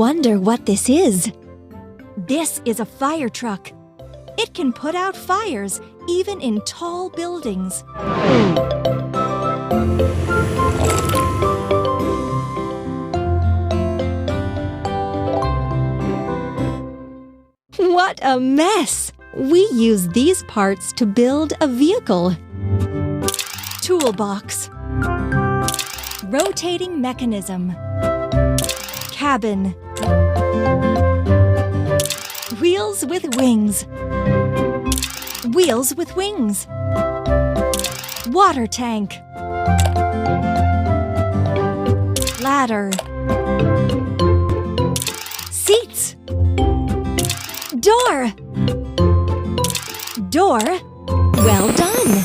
wonder what this is. This is a fire truck. It can put out fires even in tall buildings. What a mess! We use these parts to build a vehicle. Toolbox. Rotating mechanism. Cabin. Wheels with wings. Wheels with wings. Water tank. Ladder. Seats. Door. Door. Well done.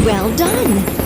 Well done!